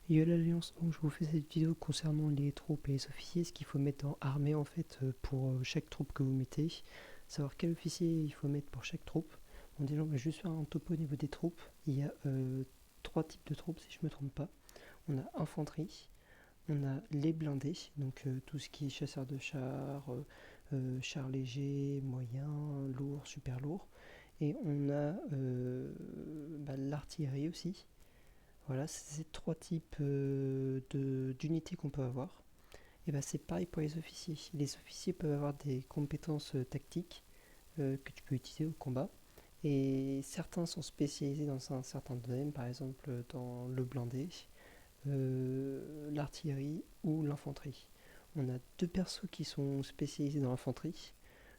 Et l'Alliance, donc je vous fais cette vidéo concernant les troupes et les officiers, ce qu'il faut mettre en armée en fait pour chaque troupe que vous mettez, savoir quel officier il faut mettre pour chaque troupe. Bon, déjà on va juste faire un topo au niveau des troupes. Il y a trois types de troupes si je ne me trompe pas. On a infanterie, on a les blindés, donc tout ce qui est chasseurs de chars, chars légers, moyens, lourds, super lourds. Et on a l'artillerie aussi. Voilà, c'est ces trois types d'unités qu'on peut avoir. Et bah c'est pareil pour les officiers. Les officiers peuvent avoir des compétences tactiques que tu peux utiliser au combat. Et certains sont spécialisés dans un certain domaine, par exemple dans le blindé, l'artillerie ou l'infanterie. On a deux persos qui sont spécialisés dans l'infanterie.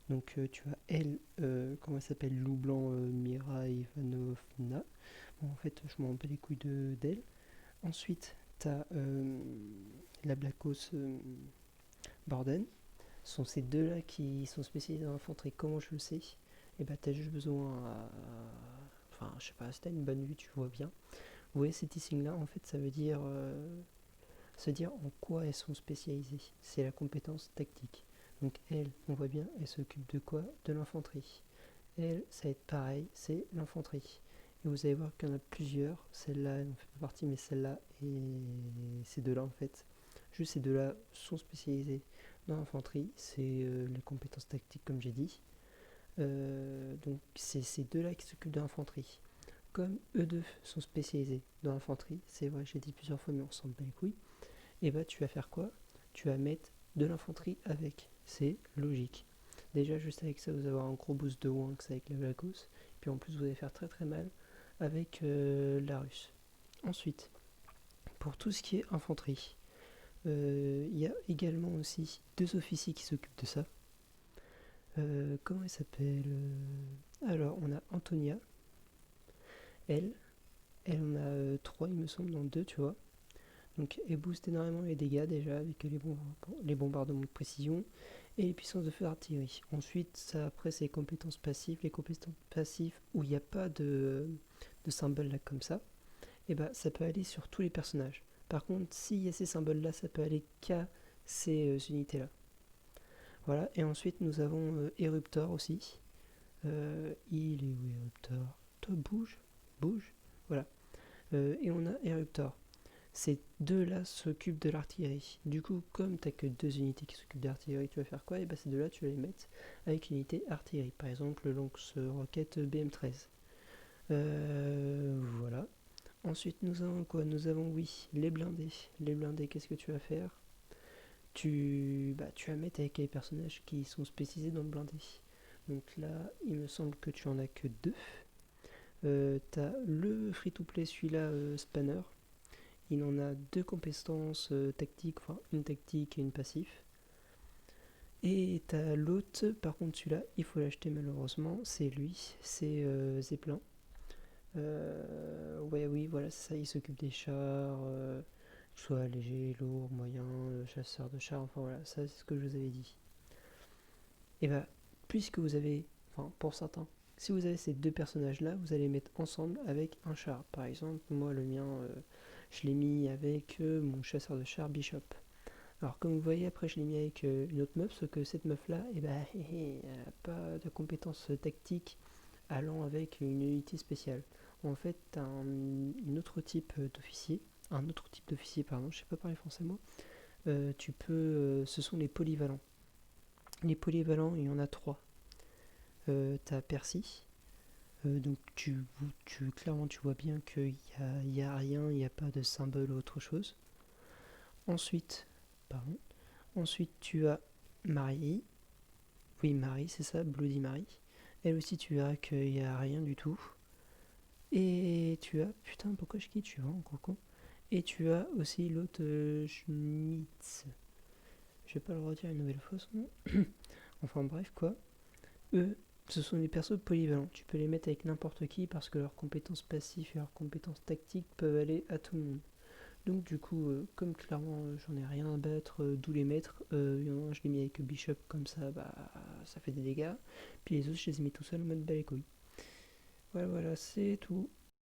Donc tu as elle, comment elle s'appelle, Loup Blanc Mira Ivanovna. Bon, en fait, je m'en bats les couilles d'elle. Ensuite, tu as la Blackos Borden. Ce sont ces deux-là qui sont spécialisés dans l'infanterie. Comment je le sais? Et bah, tu as juste besoin enfin, je sais pas, si tu as une bonne vue, tu vois bien. Vous voyez ces tissings-là, en fait, ça veut dire se dire en quoi elles sont spécialisées. C'est la compétence tactique. Donc elle, on voit bien, elle s'occupe de quoi? De l'infanterie. Elle, ça va être pareil, c'est l'infanterie. Et vous allez voir qu'il y en a plusieurs. Celle-là, elle en fait pas partie, mais celle-là et ces deux-là, en fait. Juste ces deux-là sont spécialisés dans l'infanterie. C'est les compétences tactiques, comme j'ai dit. Donc, c'est ces deux-là qui s'occupent de l'infanterie. Comme eux deux sont spécialisés dans l'infanterie, c'est vrai, j'ai dit plusieurs fois, mais on s'en bat les couilles. Et bah, tu vas faire quoi? Tu vas mettre de l'infanterie avec. C'est logique. Déjà, juste avec ça, vous allez avoir un gros boost de Wanks avec la Blacos. Puis en plus, vous allez faire très très mal avec la Russe. Ensuite, pour tout ce qui est infanterie, il y a également aussi deux officiers qui s'occupent de ça. Comment elle s'appelle Alors, on a Antonia. Elle, elle en a trois, il me semble, dans deux, tu vois. Donc, elle booste énormément les dégâts déjà avec les bombardements de précision et les puissances de feu d'artillerie. Ensuite, ça, après, c'est les compétences passives. Les compétences passives où il n'y a pas de symbole là comme ça, et bah, ça peut aller sur tous les personnages. Par contre, s'il y a ces symboles là, ça peut aller qu'à ces unités là. Voilà, et ensuite nous avons Eruptor aussi. Il est où Eruptor? Toi, bouge, bouge. Voilà. Et on a Eruptor. Ces deux-là s'occupent de l'artillerie. Du coup, comme tu n'as que deux unités qui s'occupent de l'artillerie, tu vas faire quoi? Et bah, ces deux-là, tu vas les mettre avec une unité artillerie. Par exemple, le lance-roquette BM13. Voilà. Ensuite, nous avons quoi? Nous avons, oui, les blindés. Les blindés, qu'est-ce que tu vas faire? Tu vas mettre avec les personnages qui sont spécialisés dans le blindé. Donc là, il me semble que tu en as que deux. T'as le free-to-play, celui-là, Spanner. Il en a deux compétences tactiques, enfin une tactique et une passif. Et t'as l'autre, par contre celui-là, il faut l'acheter malheureusement, c'est lui, c'est Zeppelin. Ouais, oui, voilà, c'est ça, il s'occupe des chars, soit léger, lourd, moyen, chasseur de chars, enfin voilà, ça c'est ce que je vous avais dit. Et bah, puisque vous avez, enfin pour certains, si vous avez ces deux personnages-là, vous allez les mettre ensemble avec un char. Par exemple, moi le mien, je l'ai mis avec mon chasseur de chars Bishop. Alors comme vous voyez, après je l'ai mis avec une autre meuf, sauf que cette meuf-là, eh ben, elle n'a pas de compétences tactiques allant avec une unité spéciale. En fait, tu as un autre type d'officier, pardon, je sais pas parler français moi. Ce sont les polyvalents. Les polyvalents, il y en a trois. Tu as Percy, donc clairement tu vois bien qu'il y a rien, il n'y a pas de symbole ou autre chose. Ensuite, pardon, ensuite tu as Marie, oui Marie c'est ça, Bloody Marie. Elle aussi tu verras qu'il n'y a rien du tout. Et tu as, putain pourquoi je quitte, je suis vraiment gros con. Et tu as aussi l'autre Schmitz. Je vais pas le redire une nouvelle fois son nom. Enfin bref quoi. Eux, ce sont des persos polyvalents. Tu peux les mettre avec n'importe qui parce que leurs compétences passives et leurs compétences tactiques peuvent aller à tout le monde. Donc du coup, comme clairement j'en ai rien à battre d'où les mettre, je l'ai mis avec Bishop comme ça, bah ça fait des dégâts. Puis les autres, je les ai mis tout seul en mode bas les couilles. Voilà, voilà, c'est tout.